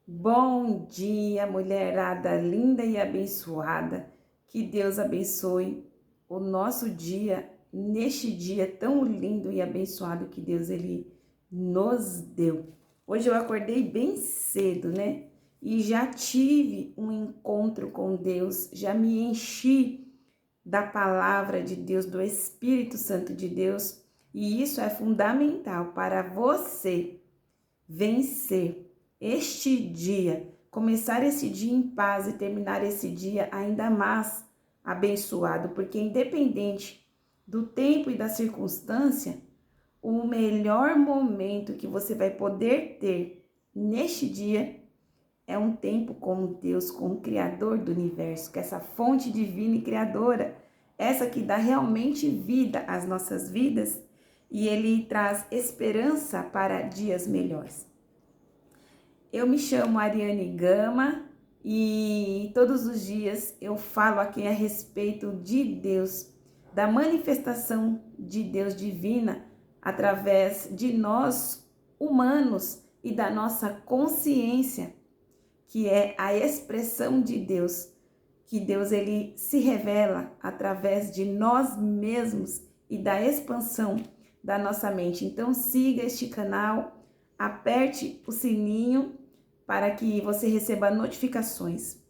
Bom dia, mulherada linda e abençoada. Que Deus abençoe o nosso dia, neste dia tão lindo e abençoado que Deus ele nos deu. Hoje eu acordei bem cedo, né? E já tive um encontro com Deus, já me enchi da palavra de Deus, do Espírito Santo de Deus, e isso é fundamental para você vencer este dia, começar esse dia em paz e terminar esse dia ainda mais abençoado, porque independente do tempo e da circunstância, o melhor momento que você vai poder ter neste dia é um tempo com Deus, com o Criador do universo, com essa fonte divina e criadora, essa que dá realmente vida às nossas vidas e ele traz esperança para dias melhores. Eu me chamo Ariane Gama e todos os dias eu falo aqui a respeito de Deus, da manifestação de Deus divina através de nós humanos e da nossa consciência, que é a expressão de Deus, que Deus ele se revela através de nós mesmos e da expansão da nossa mente. Então siga este canal, aperte o sininho para que você receba notificações.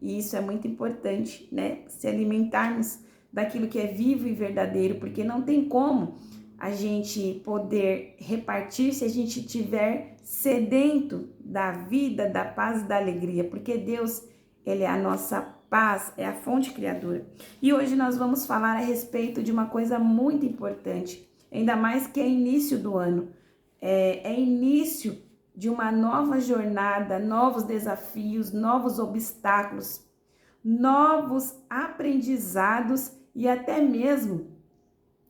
E isso é muito importante, né? Se alimentarmos daquilo que é vivo e verdadeiro, porque não tem como a gente poder repartir se a gente estiver sedento da vida, da paz e da alegria, porque Deus, ele é a nossa paz, é a fonte criadora. E hoje nós vamos falar a respeito de uma coisa muito importante, ainda mais que é início do ano, é início de uma nova jornada, novos desafios, novos obstáculos, novos aprendizados e até mesmo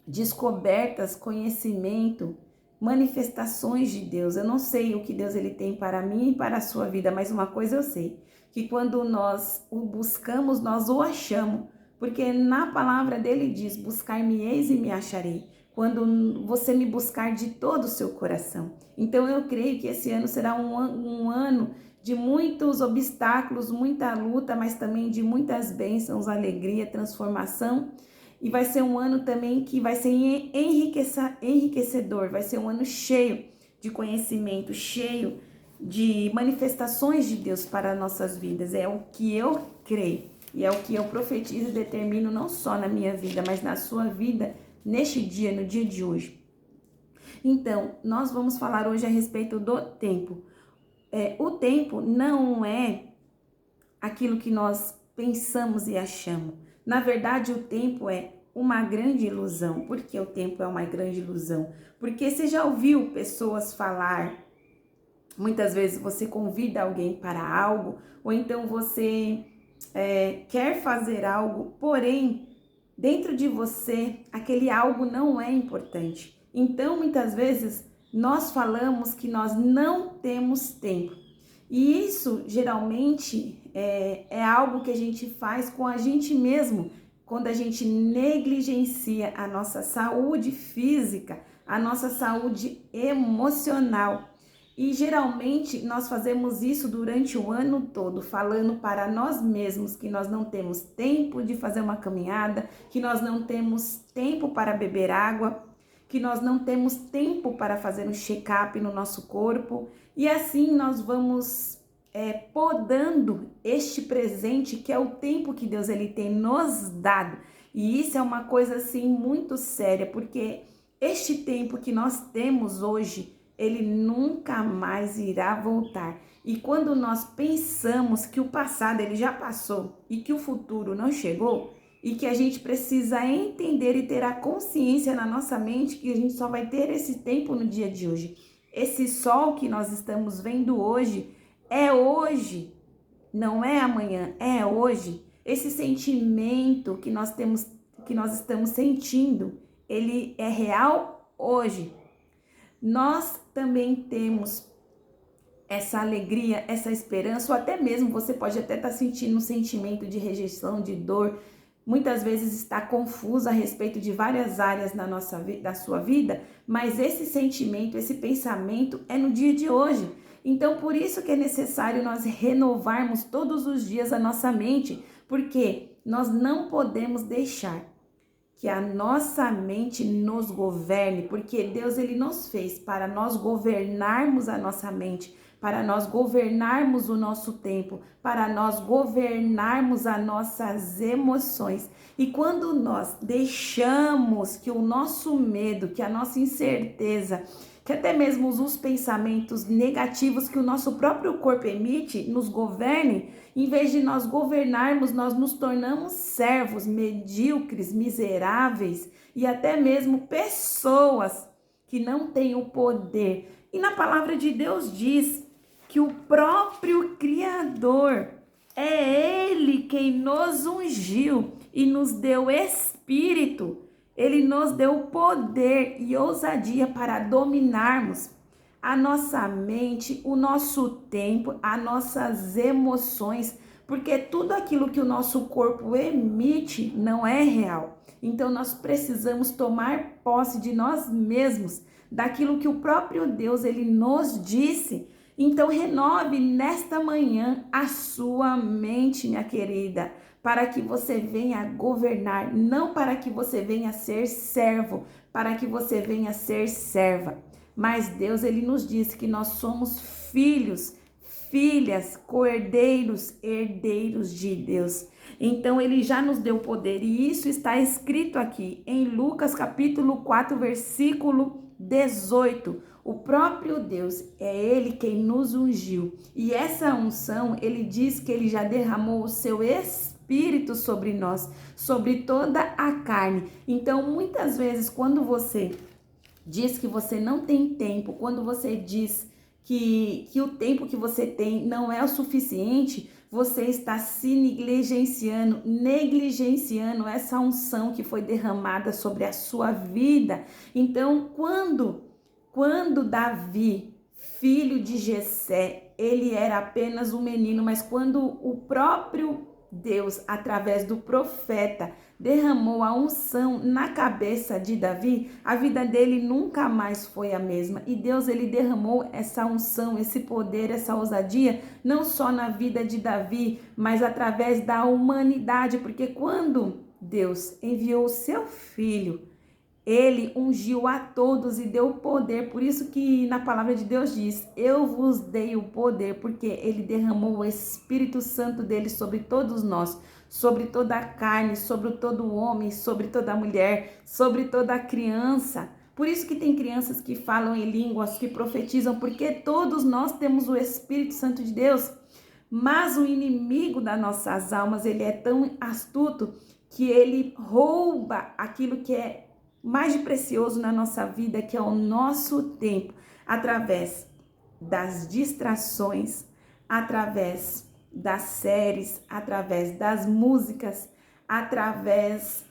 descobertas, conhecimento, manifestações de Deus. Eu não sei o que Deus ele tem para mim e para a sua vida, mas uma coisa eu sei, que quando nós o buscamos, nós o achamos, porque na palavra dele diz: buscar-me-eis e me acharei, quando você me buscar de todo o seu coração. Então eu creio que esse ano será um ano de muitos obstáculos, muita luta, mas também de muitas bênçãos, alegria, transformação. E vai ser um ano também que vai ser enriquecedor, vai ser um ano cheio de conhecimento, cheio de manifestações de Deus para nossas vidas. É o que eu creio e é o que eu profetizo e determino não só na minha vida, mas na sua vida, neste dia, no dia de hoje. Então, nós vamos falar hoje a respeito do tempo. O tempo não é aquilo que nós pensamos e achamos. Na verdade, o tempo é uma grande ilusão. Por que o tempo é uma grande ilusão? Porque você já ouviu pessoas falar, muitas vezes você convida alguém para algo, ou então você quer fazer algo, porém, dentro de você, aquele algo não é importante. Então, muitas vezes, nós falamos que nós não temos tempo. E isso, geralmente, é algo que a gente faz com a gente mesmo, quando a gente negligencia a nossa saúde física, a nossa saúde emocional. E geralmente nós fazemos isso durante o ano todo, falando para nós mesmos que nós não temos tempo de fazer uma caminhada, que nós não temos tempo para beber água, que nós não temos tempo para fazer um check-up no nosso corpo. E assim nós vamos podando este presente que é o tempo que Deus ele tem nos dado. E isso é uma coisa assim muito séria, porque este tempo que nós temos hoje, ele nunca mais irá voltar. E quando nós pensamos que o passado ele já passou e que o futuro não chegou, e que a gente precisa entender e ter a consciência na nossa mente que a gente só vai ter esse tempo no dia de hoje. Esse sol que nós estamos vendo hoje é hoje, não é amanhã, é hoje. Esse sentimento que nós temos, que nós estamos sentindo, ele é real hoje. Nós também temos essa alegria, essa esperança, ou até mesmo você pode até estar sentindo um sentimento de rejeição, de dor. Muitas vezes está confuso a respeito de várias áreas da sua vida, mas esse sentimento, esse pensamento é no dia de hoje. Então, por isso que é necessário nós renovarmos todos os dias a nossa mente, porque nós não podemos deixar que a nossa mente nos governe, porque Deus ele nos fez para nós governarmos a nossa mente, para nós governarmos o nosso tempo, para nós governarmos as nossas emoções. E quando nós deixamos que o nosso medo, que a nossa incerteza, que até mesmo os pensamentos negativos que o nosso próprio corpo emite nos governem, em vez de nós governarmos, nós nos tornamos servos medíocres, miseráveis e até mesmo pessoas que não têm o poder. E na palavra de Deus diz que o próprio Criador é Ele quem nos ungiu e nos deu espírito. Ele nos deu poder e ousadia para dominarmos a nossa mente, o nosso tempo, as nossas emoções, porque tudo aquilo que o nosso corpo emite não é real. Então nós precisamos tomar posse de nós mesmos, daquilo que o próprio Deus ele nos disse. Então renove nesta manhã a sua mente, minha querida, para que você venha governar, não para que você venha ser servo, para que você venha ser serva. Mas Deus, ele nos disse que nós somos filhos, filhas, cordeiros, herdeiros de Deus. Então, ele já nos deu poder e isso está escrito aqui em Lucas capítulo 4, versículo 18. O próprio Deus é ele quem nos ungiu. E essa unção, ele diz que ele já derramou o seu Espírito sobre nós, sobre toda a carne. Então, muitas vezes, quando você diz que você não tem tempo, quando você diz que o tempo que você tem não é o suficiente, você está se negligenciando essa unção que foi derramada sobre a sua vida. Então, quando Davi, filho de Jessé, ele era apenas um menino, mas quando o próprio Deus, através do profeta, derramou a unção na cabeça de Davi, a vida dele nunca mais foi a mesma. E Deus, ele derramou essa unção, esse poder, essa ousadia, não só na vida de Davi, mas através da humanidade, porque quando Deus enviou o seu filho, ele ungiu a todos e deu poder. Por isso que na palavra de Deus diz: eu vos dei o poder, porque ele derramou o Espírito Santo dele sobre todos nós, sobre toda a carne, sobre todo homem, sobre toda mulher, sobre toda criança. Por isso que tem crianças que falam em línguas, que profetizam, porque todos nós temos o Espírito Santo de Deus. Mas o inimigo das nossas almas, ele é tão astuto que ele rouba aquilo que é mais de precioso na nossa vida, que é o nosso tempo, através das distrações, através das séries, através das músicas, através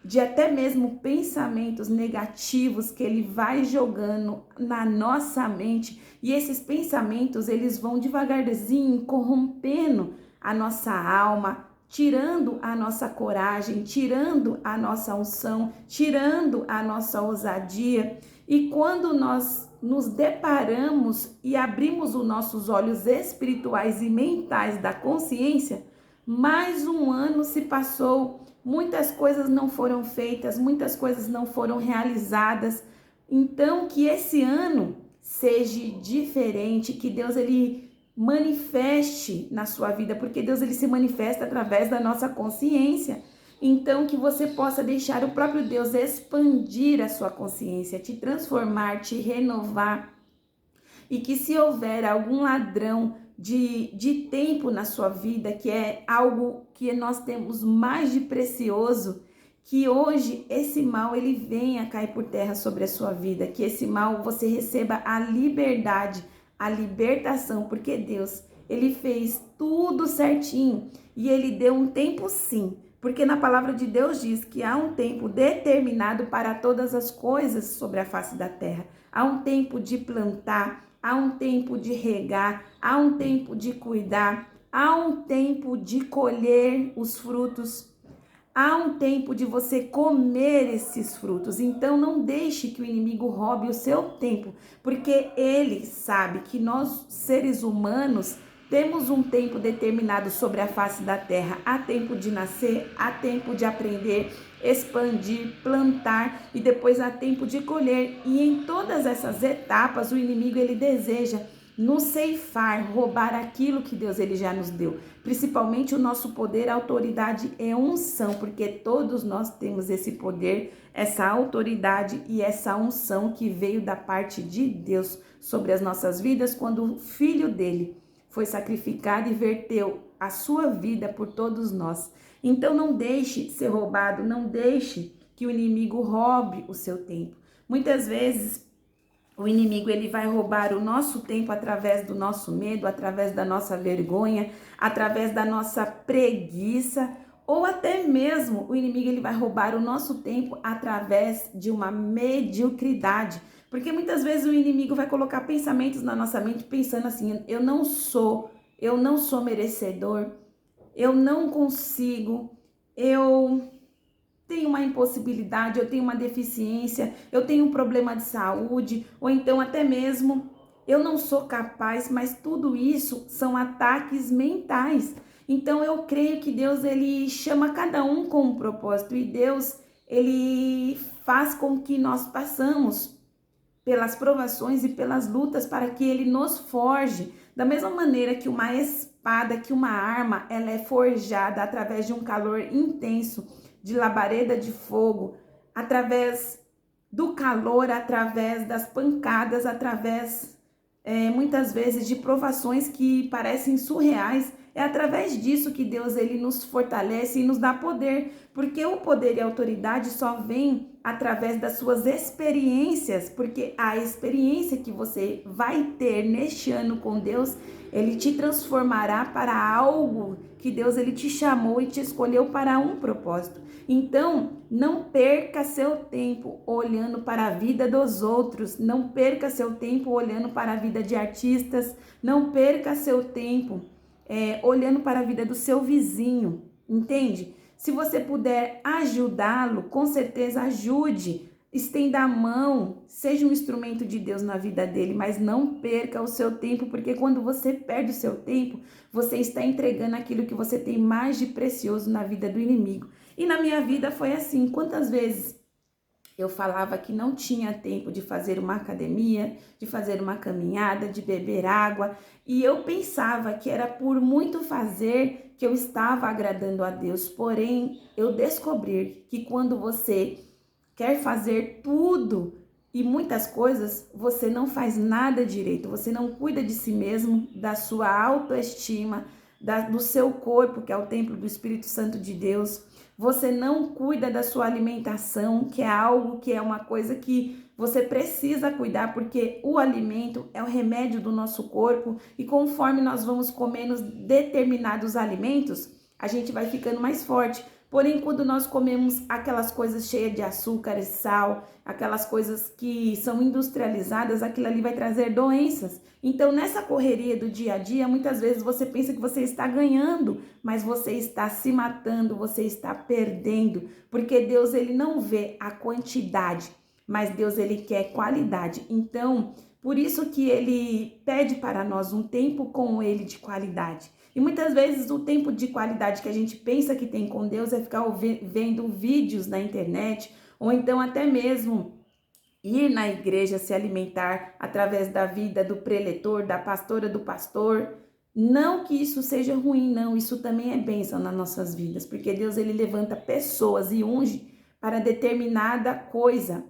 de até mesmo pensamentos negativos que ele vai jogando na nossa mente, e esses pensamentos eles vão devagarzinho corrompendo a nossa alma, tirando a nossa coragem, tirando a nossa unção, tirando a nossa ousadia. E quando nós nos deparamos e abrimos os nossos olhos espirituais e mentais da consciência, mais um ano se passou, muitas coisas não foram feitas, muitas coisas não foram realizadas. Então, que esse ano seja diferente, que Deus ele manifeste na sua vida, porque Deus ele se manifesta através da nossa consciência. Então que você possa deixar o próprio Deus expandir a sua consciência, te transformar, te renovar, e que se houver algum ladrão de tempo na sua vida, que é algo que nós temos mais de precioso, que hoje esse mal ele venha cair por terra sobre a sua vida, que esse mal você receba a liberdade, a libertação, porque Deus, ele fez tudo certinho e ele deu um tempo sim, porque na palavra de Deus diz que há um tempo determinado para todas as coisas sobre a face da terra. Há um tempo de plantar, há um tempo de regar, há um tempo de cuidar, há um tempo de colher os frutos, Há um tempo de você comer esses frutos. Então não deixe que o inimigo roube o seu tempo, porque ele sabe que nós, seres humanos, temos um tempo determinado sobre a face da terra. Há tempo de nascer, há tempo de aprender, expandir, plantar e depois há tempo de colher. E em todas essas etapas o inimigo ele deseja nos ceifar, roubar aquilo que Deus ele já nos deu. Principalmente o nosso poder, autoridade e unção, porque todos nós temos esse poder, essa autoridade e essa unção que veio da parte de Deus sobre as nossas vidas quando o Filho dele foi sacrificado e verteu a sua vida por todos nós. Então não deixe ser roubado, não deixe que o inimigo roube o seu tempo. Muitas vezes o inimigo ele vai roubar o nosso tempo através do nosso medo, através da nossa vergonha, através da nossa preguiça, ou até mesmo o inimigo ele vai roubar o nosso tempo através de uma mediocridade. Porque muitas vezes o inimigo vai colocar pensamentos na nossa mente pensando assim: eu não sou merecedor, eu não consigo, eu tenho uma impossibilidade, eu tenho uma deficiência, eu tenho um problema de saúde, ou então até mesmo eu não sou capaz, mas tudo isso são ataques mentais. Então eu creio que Deus ele chama cada um com um propósito e Deus ele faz com que nós passamos pelas provações e pelas lutas para que ele nos forge. Da mesma maneira que uma espada, que uma arma, ela é forjada através de um calor intenso, de labareda de fogo, através do calor, através das pancadas, através muitas vezes de provações que parecem surreais. É através disso que Deus ele nos fortalece e nos dá poder, porque o poder e a autoridade só vem através das suas experiências, porque a experiência que você vai ter neste ano com Deus, ele te transformará para algo que Deus ele te chamou e te escolheu para um propósito. Então, não perca seu tempo olhando para a vida dos outros, não perca seu tempo olhando para a vida de artistas, não perca seu tempo olhando para a vida do seu vizinho, entende? Se você puder ajudá-lo, com certeza ajude, estenda a mão, seja um instrumento de Deus na vida dele, mas não perca o seu tempo, porque quando você perde o seu tempo, você está entregando aquilo que você tem mais de precioso na vida do inimigo. E na minha vida foi assim, quantas vezes eu falava que não tinha tempo de fazer uma academia, de fazer uma caminhada, de beber água, e eu pensava que era por muito fazer que eu estava agradando a Deus. Porém, eu descobri que quando você quer fazer tudo e muitas coisas, você não faz nada direito, você não cuida de si mesmo, da sua autoestima, do seu corpo, que é o templo do Espírito Santo de Deus. Você não cuida da sua alimentação, que é algo que é uma coisa que você precisa cuidar, porque o alimento é o remédio do nosso corpo e conforme nós vamos comendo determinados alimentos, a gente vai ficando mais forte. Porém, quando nós comemos aquelas coisas cheias de açúcar e sal, aquelas coisas que são industrializadas, aquilo ali vai trazer doenças. Então, nessa correria do dia a dia, muitas vezes você pensa que você está ganhando, mas você está se matando, você está perdendo, porque Deus ele não vê a quantidade, mas Deus ele quer qualidade. Então, por isso que ele pede para nós um tempo com ele de qualidade. E muitas vezes o tempo de qualidade que a gente pensa que tem com Deus é ficar vendo vídeos na internet, ou então até mesmo ir na igreja se alimentar através da vida do preletor, da pastora, do pastor. Não que isso seja ruim, não, isso também é bênção nas nossas vidas, porque Deus ele levanta pessoas e unge para determinada coisa.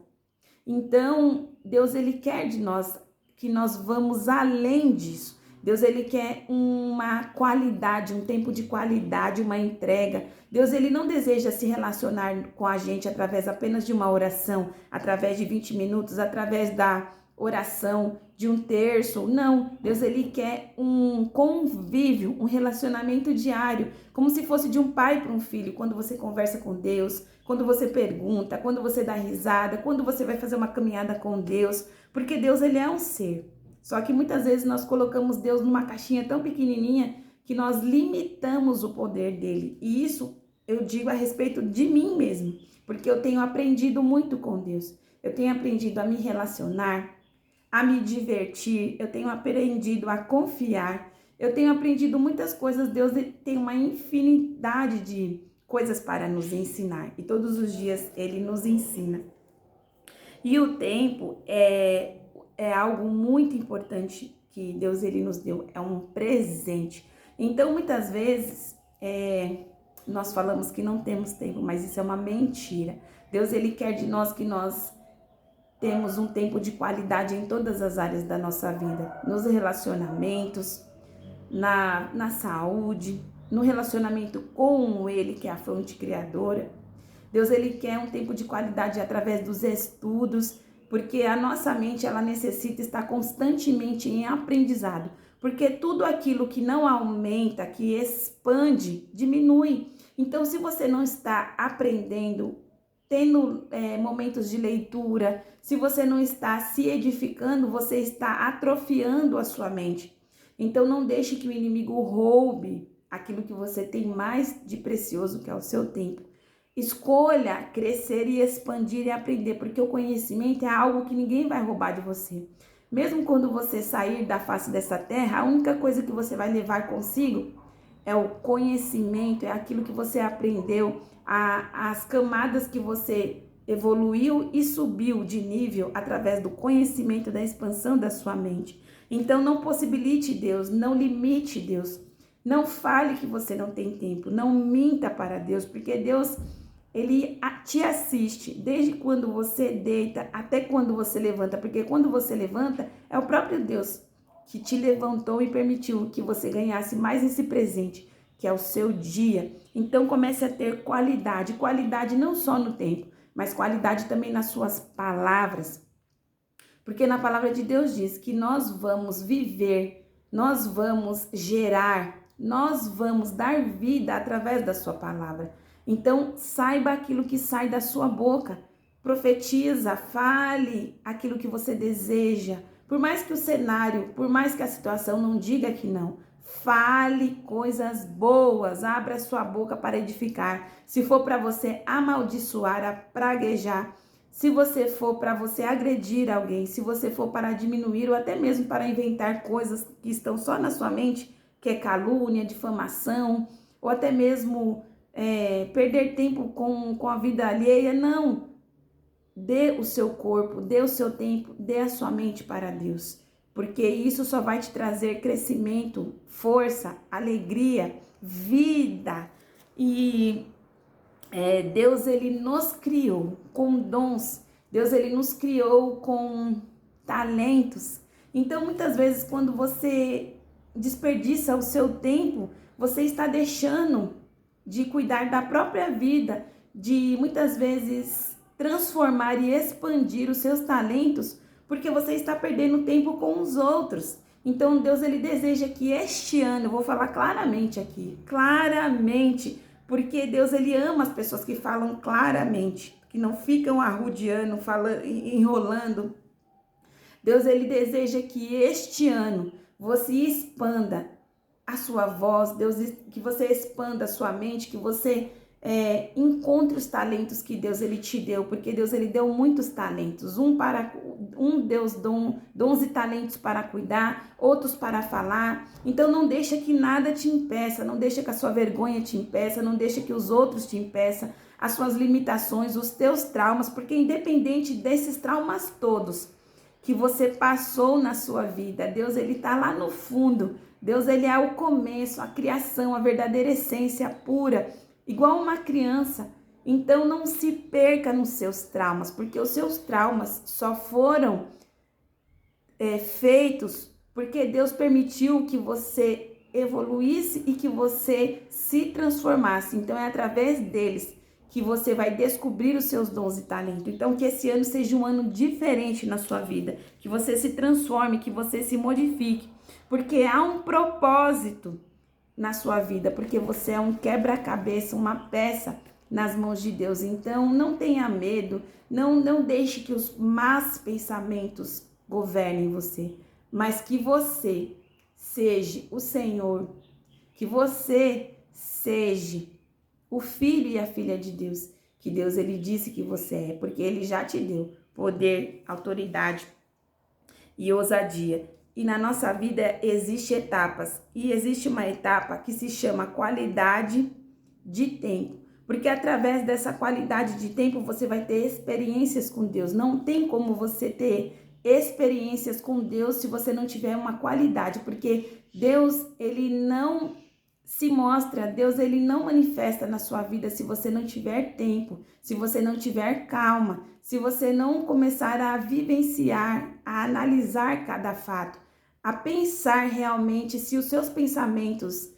Então, Deus ele quer de nós que nós vamos além disso. Deus ele quer uma qualidade, um tempo de qualidade, uma entrega. Deus ele não deseja se relacionar com a gente através apenas de uma oração, através de 20 minutos, através da oração de um terço. Não, Deus ele quer um convívio, um relacionamento diário, como se fosse de um pai para um filho, quando você conversa com Deus, quando você pergunta, quando você dá risada, quando você vai fazer uma caminhada com Deus, porque Deus ele é um ser. Só que muitas vezes nós colocamos Deus numa caixinha tão pequenininha que nós limitamos o poder dele. E isso eu digo a respeito de mim mesmo, porque eu tenho aprendido muito com Deus. Eu tenho aprendido a me relacionar, a me divertir, eu tenho aprendido a confiar, eu tenho aprendido muitas coisas. Deus tem uma infinidade de coisas para nos ensinar e todos os dias Ele nos ensina. E o tempo é algo muito importante que Deus Ele nos deu, é um presente. Então, muitas vezes, nós falamos que não temos tempo, mas isso é uma mentira. Deus Ele quer de nós que nós temos um tempo de qualidade em todas as áreas da nossa vida, nos relacionamentos, na saúde, no relacionamento com Ele, que é a fonte criadora. Deus, Ele quer um tempo de qualidade através dos estudos, porque a nossa mente, ela necessita estar constantemente em aprendizado, porque tudo aquilo que não aumenta, que expande, diminui. Então, se você não está aprendendo, tendo momentos de leitura, se você não está se edificando, você está atrofiando a sua mente. Então, não deixe que o inimigo roube aquilo que você tem mais de precioso, que é o seu tempo. Escolha crescer e expandir e aprender, porque o conhecimento é algo que ninguém vai roubar de você. Mesmo quando você sair da face dessa terra, a única coisa que você vai levar consigo é o conhecimento, é aquilo que você aprendeu, as camadas que você evoluiu e subiu de nível através do conhecimento, da expansão da sua mente. Então não possibilite Deus, não limite Deus, não fale que você não tem tempo, não minta para Deus, porque Deus, Ele te assiste desde quando você deita até quando você levanta, porque quando você levanta é o próprio Deus que te levantou e permitiu que você ganhasse mais esse presente, que é o seu dia. Então comece a ter qualidade não só no tempo, mas qualidade também nas suas palavras. Porque na palavra de Deus diz que nós vamos viver, nós vamos gerar, nós vamos dar vida através da sua palavra. Então saiba aquilo que sai da sua boca, profetiza, fale aquilo que você deseja. Por mais que o cenário, por mais que a situação não diga que não, fale coisas boas, abra sua boca para edificar. Se for para você amaldiçoar, a praguejar, se você for para você agredir alguém, se você for para diminuir ou até mesmo para inventar coisas que estão só na sua mente, que é calúnia, difamação, ou até mesmo perder tempo com a vida alheia, não. Dê o seu corpo, dê o seu tempo, dê a sua mente para Deus, porque isso só vai te trazer crescimento, força, alegria, vida. E Deus, Ele nos criou com dons, Deus, Ele nos criou com talentos. Então, muitas vezes, quando você desperdiça o seu tempo, você está deixando de cuidar da própria vida, de muitas vezes transformar e expandir os seus talentos, porque você está perdendo tempo com os outros. Então Deus, Ele deseja que este ano, eu vou falar claramente aqui, claramente, porque Deus, Ele ama as pessoas que falam claramente, que não ficam arrudeando, falando, enrolando. Deus, Ele deseja que este ano você expanda a sua voz, Deus, que você expanda a sua mente, que você encontre os talentos que Deus, Ele te deu, porque Deus, Ele deu muitos talentos, Deus dons e talentos para cuidar, outros para falar. Então não deixa que nada te impeça, não deixa que a sua vergonha te impeça, não deixa que os outros te impeçam, as suas limitações, os teus traumas, porque independente desses traumas todos que você passou na sua vida, Deus, Ele está lá no fundo. Deus, Ele é o começo, a criação, a verdadeira essência pura, igual uma criança. Então não se perca nos seus traumas, porque os seus traumas só foram feitos porque Deus permitiu que você evoluísse e que você se transformasse. Então é através deles que você vai descobrir os seus dons e talentos. Então que esse ano seja um ano diferente na sua vida, que você se transforme, que você se modifique, porque há um propósito na sua vida, porque você é um quebra-cabeça, uma peça nas mãos de Deus. Então não tenha medo, não deixe que os más pensamentos governem você, mas que você seja o Senhor, que você seja o filho e a filha de Deus, que Deus ele disse que você é, porque ele já te deu poder, autoridade e ousadia. E na nossa vida existem etapas, e existe uma etapa que se chama qualidade de tempo, porque através dessa qualidade de tempo você vai ter experiências com Deus. Não tem como você ter experiências com Deus se você não tiver uma qualidade, porque Deus, ele não se mostra, Deus, ele não manifesta na sua vida se você não tiver tempo, se você não tiver calma, se você não começar a vivenciar, a analisar cada fato, a pensar realmente se os seus pensamentos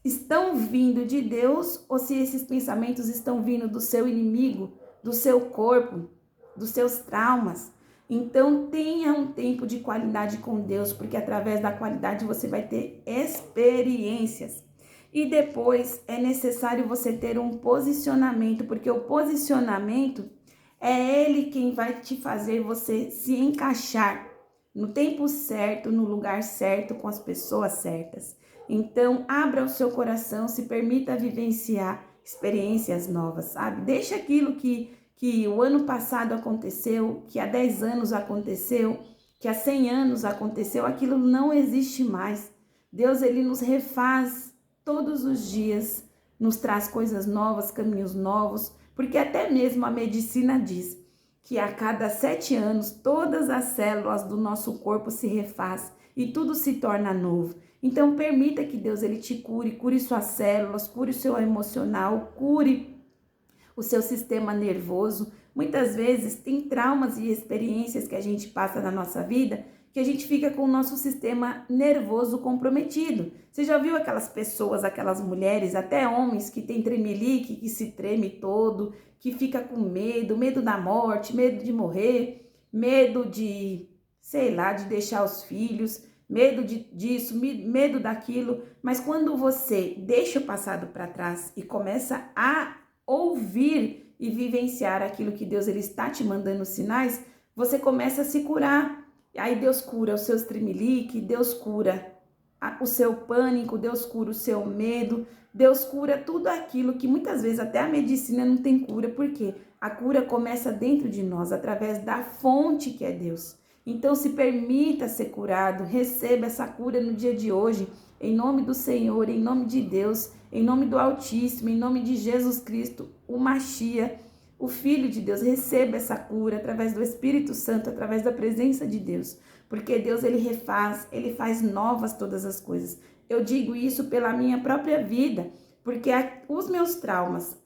estão vindo de Deus ou se esses pensamentos estão vindo do seu inimigo, do seu corpo, dos seus traumas. Então tenha um tempo de qualidade com Deus, porque através da qualidade você vai ter experiências. E depois é necessário você ter um posicionamento, porque o posicionamento é ele quem vai te fazer você se encaixar no tempo certo, no lugar certo, com as pessoas certas. Então, abra o seu coração, se permita vivenciar experiências novas, sabe? Deixa aquilo que o ano passado aconteceu, que há 10 anos aconteceu, que há 100 anos aconteceu, aquilo não existe mais. Deus, ele nos refaz todos os dias, nos traz coisas novas, caminhos novos, porque até mesmo a medicina diz que a cada 7 anos todas as células do nosso corpo se refaz e tudo se torna novo. Então permita que Deus ele te cure, cure suas células, cure o seu emocional, cure o seu sistema nervoso. Muitas vezes tem traumas e experiências que a gente passa na nossa vida que a gente fica com o nosso sistema nervoso comprometido. Você já viu aquelas pessoas, aquelas mulheres, até homens que tem tremelique, que se treme todo, que fica com medo, medo da morte, medo de morrer, medo de, sei lá, de deixar os filhos, medo disso, medo daquilo. Mas quando você deixa o passado para trás e começa a ouvir e vivenciar aquilo que Deus ele está te mandando sinais, você começa a se curar. Aí Deus cura os seus tremelique, Deus cura o seu pânico, Deus cura o seu medo, Deus cura tudo aquilo que muitas vezes até a medicina não tem cura, porque a cura começa dentro de nós, através da fonte que é Deus. Então se permita ser curado, receba essa cura no dia de hoje, em nome do Senhor, em nome de Deus, em nome do Altíssimo, em nome de Jesus Cristo, o Machia, o Filho de Deus. Receba essa cura através do Espírito Santo, através da presença de Deus, porque Deus ele refaz, ele faz novas todas as coisas. Eu digo isso pela minha própria vida, porque os meus traumas,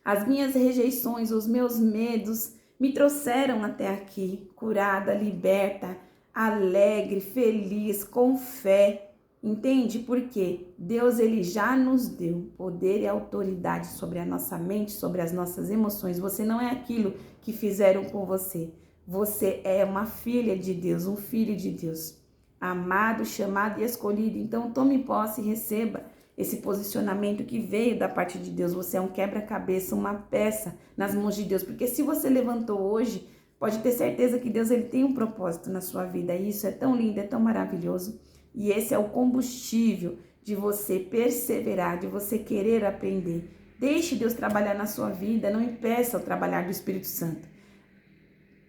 as minhas rejeições, os meus medos me trouxeram até aqui, curada, liberta, alegre, feliz, com fé. Entende? Porque Deus ele já nos deu poder e autoridade sobre a nossa mente, sobre as nossas emoções. Você não é aquilo que fizeram com você. Você é uma filha de Deus, um filho de Deus, amado, chamado e escolhido. Então tome posse e receba esse posicionamento que veio da parte de Deus. Você é um quebra-cabeça, uma peça nas mãos de Deus. Porque se você levantou hoje, pode ter certeza que Deus ele tem um propósito na sua vida. E isso é tão lindo, é tão maravilhoso. E esse é o combustível de você perseverar, de você querer aprender. Deixe Deus trabalhar na sua vida, não impeça o trabalhar do Espírito Santo.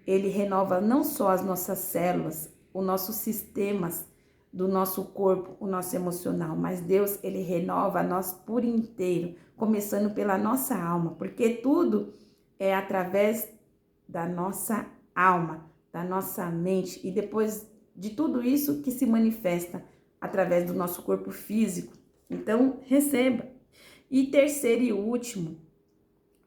Ele renova não só as nossas células, os nossos sistemas do nosso corpo, o nosso emocional, mas Deus, ele renova nós por inteiro, começando pela nossa alma, porque tudo é através da nossa alma, da nossa mente, e depois de tudo isso que se manifesta através do nosso corpo físico. Então, receba. E terceiro e último,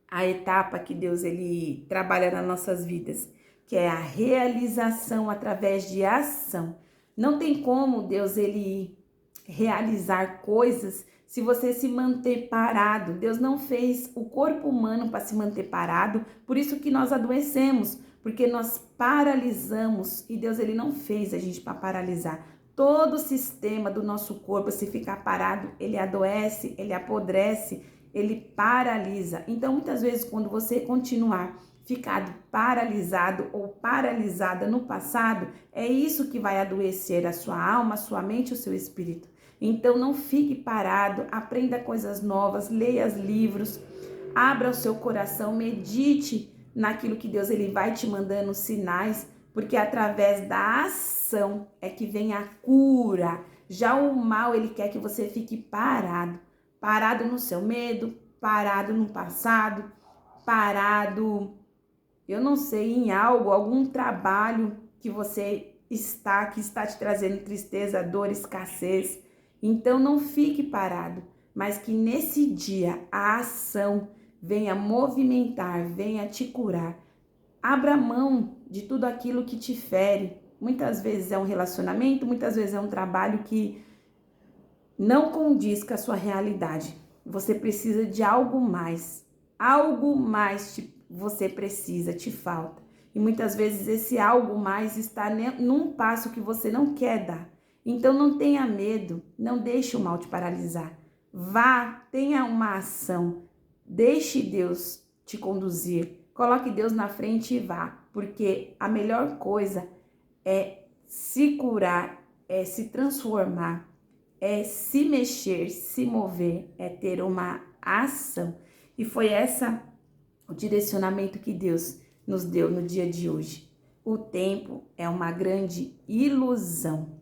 a etapa que Deus ele trabalha nas nossas vidas, que é a realização através de ação. Não tem como Deus ele realizar coisas se você se manter parado. Deus não fez o corpo humano para se manter parado, por isso que nós adoecemos, porque nós paralisamos, e Deus ele não fez a gente para paralisar. Todo o sistema do nosso corpo, se ficar parado, ele adoece, ele apodrece, ele paralisa. Então, muitas vezes, quando você continuar ficado paralisado ou paralisada no passado, é isso que vai adoecer a sua alma, a sua mente e o seu espírito. Então não fique parado, aprenda coisas novas, leia livros, abra o seu coração, medite naquilo que Deus ele vai te mandando sinais, porque através da ação é que vem a cura. Já o mal, ele quer que você fique parado no seu medo, parado no passado, parado, eu não sei, em algo, algum trabalho que você que está te trazendo tristeza, dor, escassez. Então não fique parado, mas que nesse dia a ação venha movimentar, venha te curar. Abra mão de tudo aquilo que te fere. Muitas vezes é um relacionamento, muitas vezes é um trabalho que não condiz com a sua realidade. Você precisa de algo mais. Algo mais você precisa, te falta. E muitas vezes esse algo mais está num passo que você não quer dar. Então não tenha medo, não deixe o mal te paralisar. Vá, tenha uma ação. Deixe Deus te conduzir. Coloque Deus na frente e vá. Porque a melhor coisa é se curar, é se transformar, é se mexer, se mover, é ter uma ação. E foi o direcionamento que Deus nos deu no dia de hoje. O tempo é uma grande ilusão.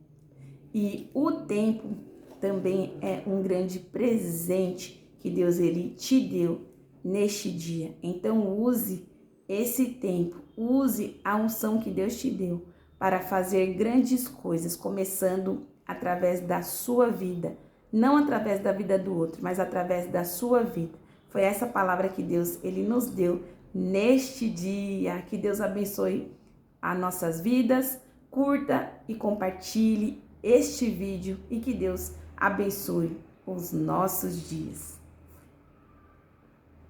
E o tempo também é um grande presente que Deus ele te deu neste dia. Então use esse tempo, use a unção que Deus te deu para fazer grandes coisas, começando através da sua vida, não através da vida do outro, mas através da sua vida. Foi essa palavra que Deus ele nos deu neste dia. Que Deus abençoe as nossas vidas. Curta e compartilhe este vídeo e que Deus abençoe os nossos dias.